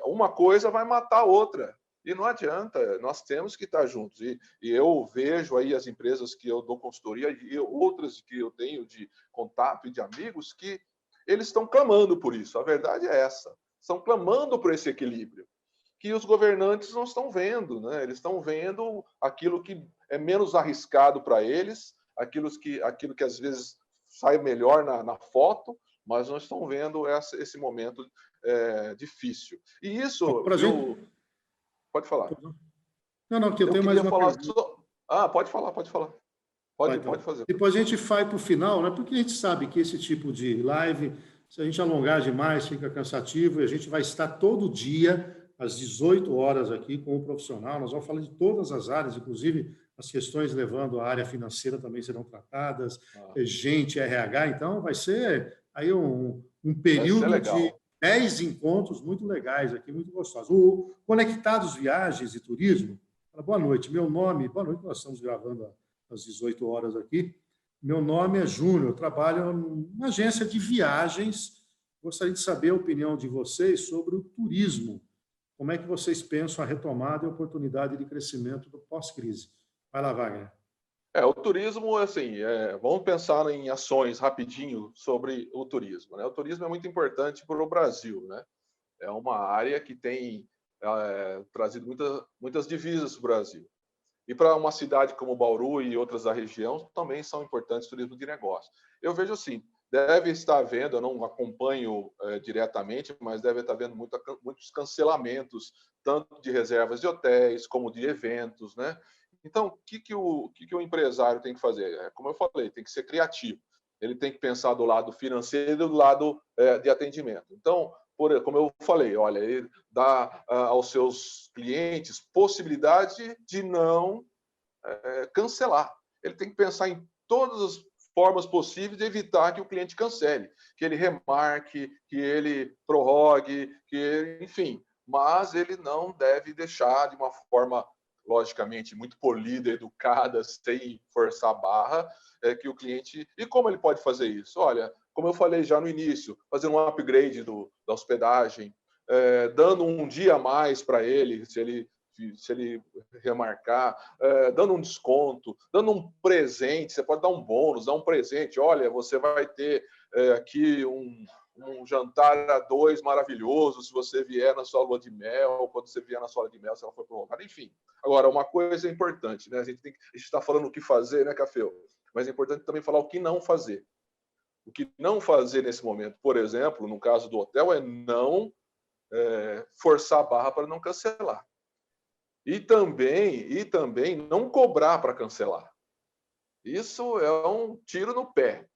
uma coisa vai matar a outra. E não adianta, nós temos que estar juntos. E eu vejo aí as empresas que eu dou consultoria e outras que eu tenho de contato e de amigos que eles estão clamando por isso. A verdade é essa. Estão clamando por esse equilíbrio, que os governantes não estão vendo, né? Eles estão vendo aquilo que é menos arriscado para eles, aquilo que às vezes sai melhor na foto, mas não estão vendo esse momento difícil. E isso... Pode falar. Não, que eu tenho mais uma pergunta. Pode falar. Pode fazer. Depois a gente vai para o final, né? Porque a gente sabe que esse tipo de live, se a gente alongar demais, fica cansativo, e a gente vai estar todo dia às 18 horas aqui com o profissional. Nós vamos falar de todas as áreas, inclusive as questões levando à área financeira também serão tratadas, gente, RH. Então, vai ser aí um período de 10 encontros muito legais aqui, muito gostosos. O Conectados Viagens e Turismo. Boa noite, boa noite, nós estamos gravando às 18 horas aqui. Meu nome é Júnior, eu trabalho numa agência de viagens. Gostaria de saber a opinião de vocês sobre o turismo. Como é que vocês pensam a retomada e a oportunidade de crescimento do pós-crise? Vai lá, Wagner. O turismo, assim, vamos pensar em ações rapidinho sobre o turismo, né? O turismo é muito importante para o Brasil, né? É uma área que tem trazido muitas divisas para o Brasil. E para uma cidade como Bauru e outras da região, também são importantes turismo de negócio. Eu vejo assim, deve estar havendo, eu não acompanho diretamente, mas deve estar havendo muitos cancelamentos, tanto de reservas de hotéis, como de eventos, né? Então, o que o empresário tem que fazer? Como eu falei, tem que ser criativo. Ele tem que pensar do lado financeiro e do lado de atendimento. Então, como eu falei, olha, ele dá aos seus clientes possibilidade de não cancelar. Ele tem que pensar em todas as formas possíveis de evitar que o cliente cancele, que ele remarque, que ele prorrogue, enfim. Mas ele não deve deixar de uma forma logicamente, muito polida, educada, sem forçar a barra, que o cliente... E como ele pode fazer isso? Olha, como eu falei já no início, fazendo um upgrade da hospedagem, dando um dia a mais para ele, se ele remarcar, dando um desconto, dando um presente, você pode dar um bônus, dar um presente. Olha, você vai ter aqui um jantar a dois maravilhoso se você vier na sua lua de mel, quando você vier na sua lua de mel, se ela for prorrogada, enfim. Agora, uma coisa importante, né? A gente está falando o que fazer, né, Café? Mas é importante também falar o que não fazer. O que não fazer nesse momento, por exemplo, no caso do hotel, é não forçar a barra para não cancelar. E também não cobrar para cancelar. Isso é um tiro no pé.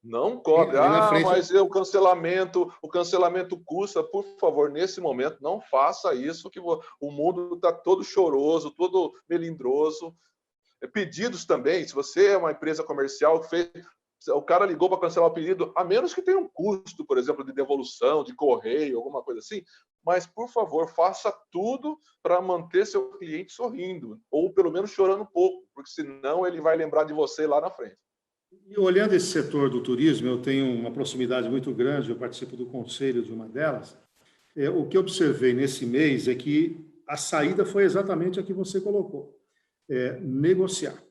Não cobre. Mas o cancelamento custa. Por favor, nesse momento, não faça isso, que o mundo está todo choroso, todo melindroso. Pedidos também, se você é uma empresa comercial, o cara ligou para cancelar o pedido, a menos que tenha um custo, por exemplo, de devolução, de correio, alguma coisa assim, mas, por favor, faça tudo para manter seu cliente sorrindo, ou pelo menos chorando um pouco, porque senão ele vai lembrar de você lá na frente. E olhando esse setor do turismo, eu tenho uma proximidade muito grande, eu participo do conselho de uma delas. O que observei nesse mês é que a saída foi exatamente a que você colocou, negociar.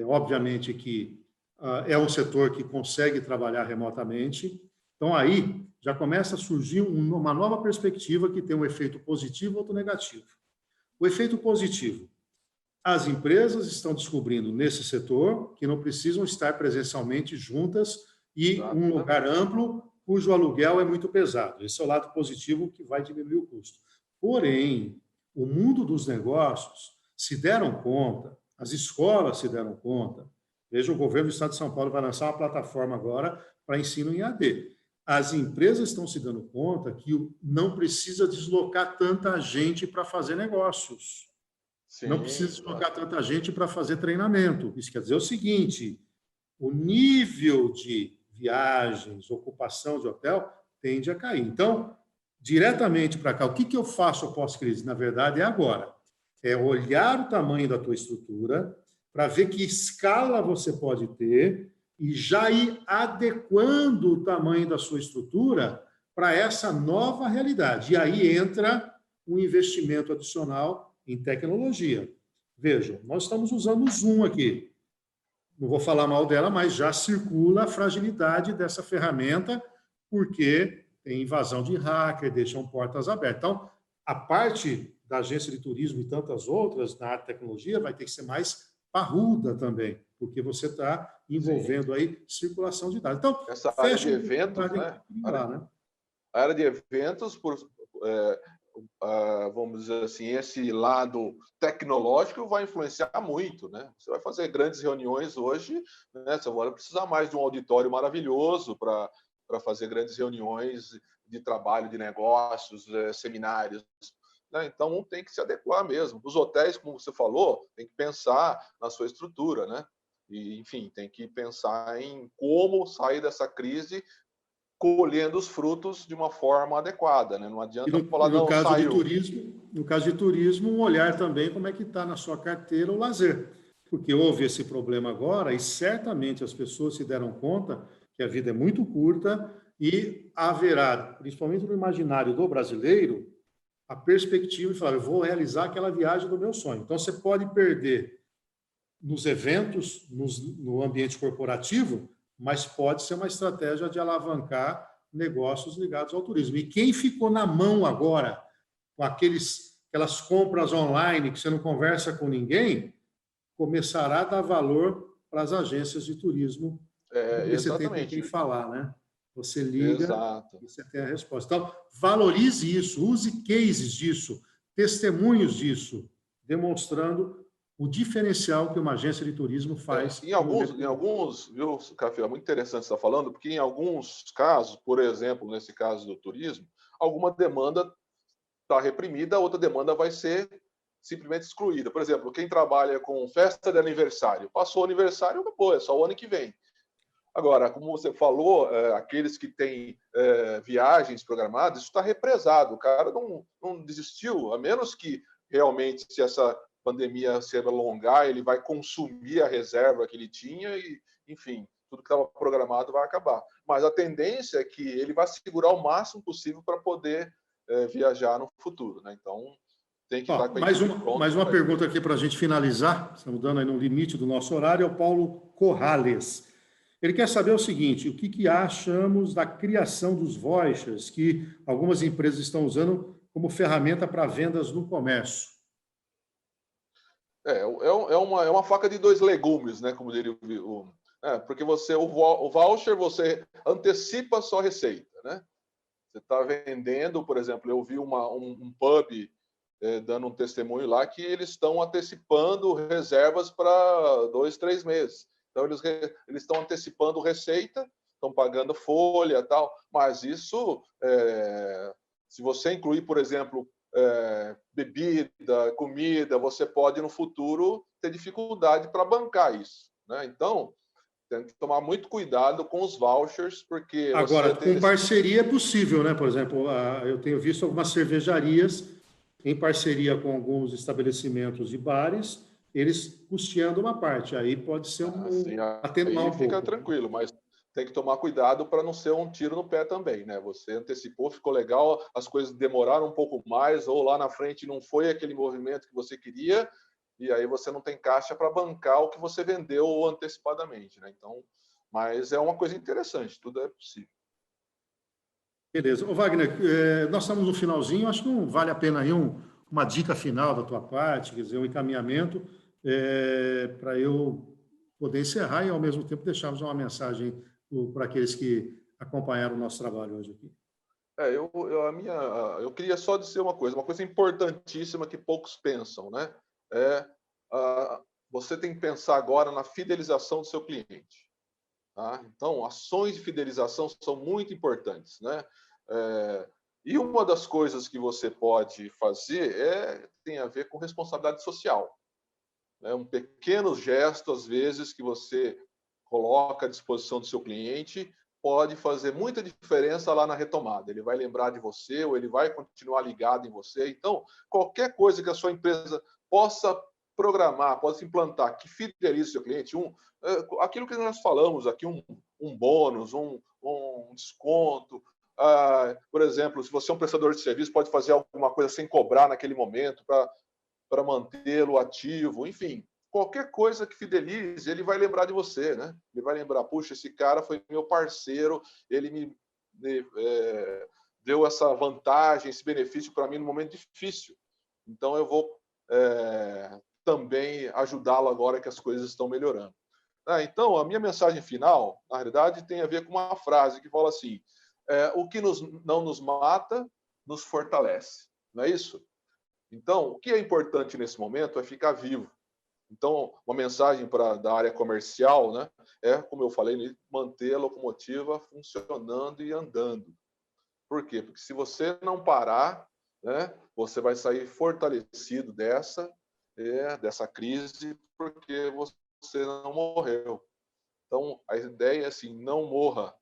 Obviamente que é um setor que consegue trabalhar remotamente, então aí já começa a surgir uma nova perspectiva que tem um efeito positivo e outro negativo. O efeito positivo: as empresas estão descobrindo nesse setor que não precisam estar presencialmente juntas e um lugar amplo cujo aluguel é muito pesado. Esse é o lado positivo que vai diminuir o custo. Porém, o mundo dos negócios se deram conta, as escolas se deram conta. Veja, o governo do Estado de São Paulo vai lançar uma plataforma agora para ensino em AD. As empresas estão se dando conta que não precisa deslocar tanta gente para fazer negócios. Sim, não precisa deslocar tanta gente para fazer treinamento. Isso quer dizer o seguinte: o nível de viagens, ocupação de hotel, tende a cair. Então, diretamente para cá, o que eu faço pós-crise? Na verdade, é agora. É olhar o tamanho da tua estrutura para ver que escala você pode ter e já ir adequando o tamanho da sua estrutura para essa nova realidade. E aí entra um investimento adicional em tecnologia. Vejam, nós estamos usando o Zoom aqui. Não vou falar mal dela, mas já circula a fragilidade dessa ferramenta, porque tem invasão de hacker, deixam portas abertas. Então, a parte da agência de turismo e tantas outras na área de tecnologia vai ter que ser mais parruda também, porque você está envolvendo aí circulação de dados. Então, essa área de eventos, né? A área de eventos, vamos dizer assim, esse lado tecnológico vai influenciar muito, né? Você vai fazer grandes reuniões hoje, né? Você vai precisar mais de um auditório maravilhoso para fazer grandes reuniões de trabalho, de negócios, seminários. Então, tem que se adequar mesmo. Os hotéis, como você falou, tem que pensar na sua estrutura, né? E, enfim, tem que pensar em como sair dessa crise colhendo os frutos de uma forma adequada, né? Não adianta falar, não, saiu. No caso de turismo, um olhar também como é que está na sua carteira o lazer. Porque houve esse problema agora e certamente as pessoas se deram conta que a vida é muito curta e haverá, principalmente no imaginário do brasileiro, a perspectiva de falar, eu vou realizar aquela viagem do meu sonho. Então, você pode perder nos eventos, no ambiente corporativo, mas pode ser uma estratégia de alavancar negócios ligados ao turismo. E quem ficou na mão agora com aquelas compras online que você não conversa com ninguém, começará a dar valor para as agências de turismo. Porque você tem com quem falar, né? Você liga e você tem a resposta. Então, valorize isso, use cases disso, testemunhos disso, demonstrando o diferencial que uma agência de turismo faz. Em alguns, viu, Café, é muito interessante você estar falando, porque em alguns casos, por exemplo, nesse caso do turismo, alguma demanda está reprimida, outra demanda vai ser simplesmente excluída. Por exemplo, quem trabalha com festa de aniversário, passou o aniversário, acabou, é só o ano que vem. Agora, como você falou, aqueles que têm viagens programadas, isso está represado. O cara não desistiu, a menos que realmente, se essa pandemia se alongar, ele vai consumir a reserva que ele tinha e, enfim, tudo que estava programado vai acabar. Mas a tendência é que ele vai segurar o máximo possível para poder viajar no futuro, né? Então, tem que estar com a equipe pronta. Mais uma pergunta aqui para a gente finalizar, estamos dando aí no limite do nosso horário, é o Paulo Corrales. Ele quer saber o seguinte, o que achamos da criação dos vouchers que algumas empresas estão usando como ferramenta para vendas no comércio? É uma faca de dois legumes, né? Como diria porque o voucher, você antecipa a sua receita, né? Você está vendendo, por exemplo, eu vi um pub dando um testemunho lá que eles estão antecipando reservas para 2, 3 meses. Então, eles estão antecipando receita, estão pagando folha e tal, mas isso, se você incluir, por exemplo, bebida, comida, você pode, no futuro, ter dificuldade para bancar isso, né? Então, tem que tomar muito cuidado com os vouchers, porque... Agora, com parceria é possível, né? Por exemplo, eu tenho visto algumas cervejarias em parceria com alguns estabelecimentos e bares, eles custeando uma parte. Aí pode ser atenuar um pouco. Fica tranquilo, mas tem que tomar cuidado para não ser um tiro no pé também, né? Você antecipou, ficou legal, as coisas demoraram um pouco mais, ou lá na frente não foi aquele movimento que você queria, e aí você não tem caixa para bancar o que você vendeu antecipadamente, né? Então, mas é uma coisa interessante, tudo é possível. Beleza. Ô, Wagner, nós estamos no finalzinho, acho que não vale a pena aí uma dica final da tua parte, quer dizer, um encaminhamento para eu poder encerrar e, ao mesmo tempo, deixarmos uma mensagem para aqueles que acompanharam o nosso trabalho hoje aqui. Eu queria só dizer uma coisa importantíssima que poucos pensam, né? Você tem que pensar agora na fidelização do seu cliente. Tá? Então, ações de fidelização são muito importantes, né? E uma das coisas que você pode fazer tem a ver com responsabilidade social. Um pequeno gesto, às vezes, que você coloca à disposição do seu cliente pode fazer muita diferença lá na retomada. Ele vai lembrar de você ou ele vai continuar ligado em você. Então, qualquer coisa que a sua empresa possa programar, possa implantar, que fidelize o seu cliente, aquilo que nós falamos aqui, um bônus, um desconto. Por exemplo, se você é um prestador de serviço, pode fazer alguma coisa sem cobrar naquele momento para mantê-lo ativo, enfim. Qualquer coisa que fidelize, ele vai lembrar de você, né? Ele vai lembrar, puxa, esse cara foi meu parceiro, ele me deu essa vantagem, esse benefício para mim no momento difícil. Então, eu vou também ajudá-lo agora que as coisas estão melhorando. Então, a minha mensagem final, na realidade, tem a ver com uma frase que fala assim, o que não nos mata, nos fortalece. Não é isso? Então, o que é importante nesse momento é ficar vivo. Então, uma mensagem da área comercial, né, como eu falei, manter a locomotiva funcionando e andando. Por quê? Porque se você não parar, né, você vai sair fortalecido dessa crise, porque você não morreu. Então, a ideia é assim, não morra,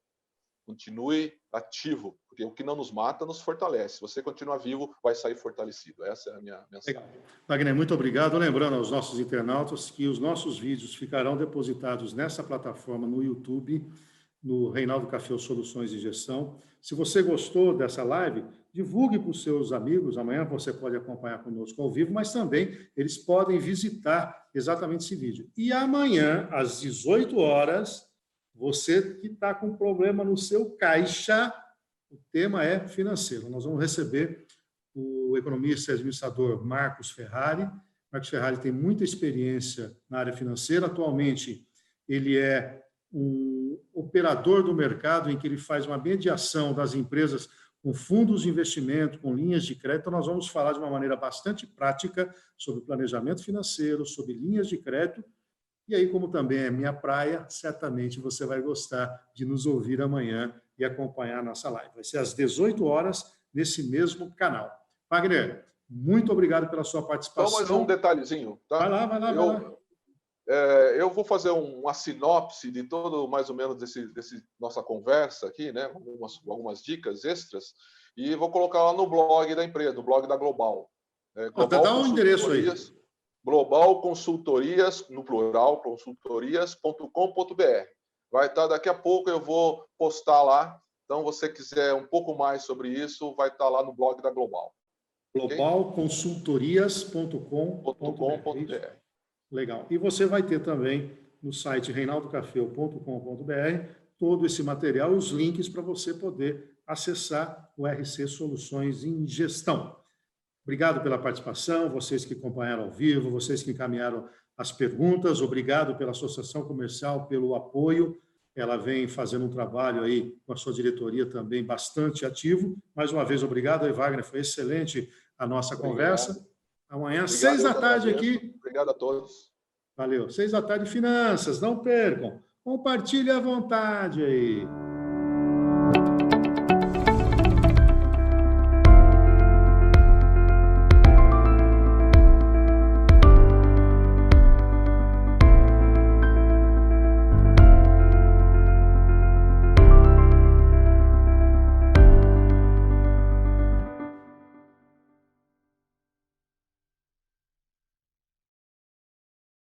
continue ativo, porque o que não nos mata nos fortalece. Se você continuar vivo, vai sair fortalecido. Essa é a minha mensagem. Legal. Wagner, muito obrigado. Lembrando aos nossos internautas que os nossos vídeos ficarão depositados nessa plataforma no YouTube, no Reinaldo Café Soluções de Gestão. Se você gostou dessa live, divulgue para os seus amigos. Amanhã você pode acompanhar conosco ao vivo, mas também eles podem visitar exatamente esse vídeo. E amanhã, às 18 horas, você que está com problema no seu caixa, o tema é financeiro. Nós vamos receber o economista e administrador Marcos Ferrari. Marcos Ferrari tem muita experiência na área financeira. Atualmente, ele é um operador do mercado em que ele faz uma mediação das empresas com fundos de investimento, com linhas de crédito. Então, nós vamos falar de uma maneira bastante prática sobre planejamento financeiro, sobre linhas de crédito. E aí, como também é minha praia, certamente você vai gostar de nos ouvir amanhã e acompanhar a nossa live. Vai ser às 18 horas, nesse mesmo canal. Wagner, muito obrigado pela sua participação. Só mais um detalhezinho, tá? Vai lá. Eu vou fazer uma sinopse de todo, mais ou menos, desse nossa conversa aqui, né? Algumas dicas extras, e vou colocar lá no blog da empresa, no blog da Global. Dá um endereço aí. Global Consultorias, no plural, consultorias.com.br. Vai estar daqui a pouco, eu vou postar lá. Então, você quiser um pouco mais sobre isso, vai estar lá no blog da Global. globalconsultorias.com.br. Legal. E você vai ter também no site reinaldocafeu.com.br todo esse material e os links para você poder acessar o RC Soluções em Gestão. Obrigado pela participação, vocês que acompanharam ao vivo, vocês que encaminharam as perguntas, obrigado pela Associação Comercial, pelo apoio. Ela vem fazendo um trabalho aí com a sua diretoria também bastante ativo. Mais uma vez, obrigado aí, Wagner, foi excelente a nossa conversa. Amanhã, 6 da tarde aqui. Obrigado a todos. Valeu. 6 da tarde, Finanças, não percam. Compartilhe à vontade aí.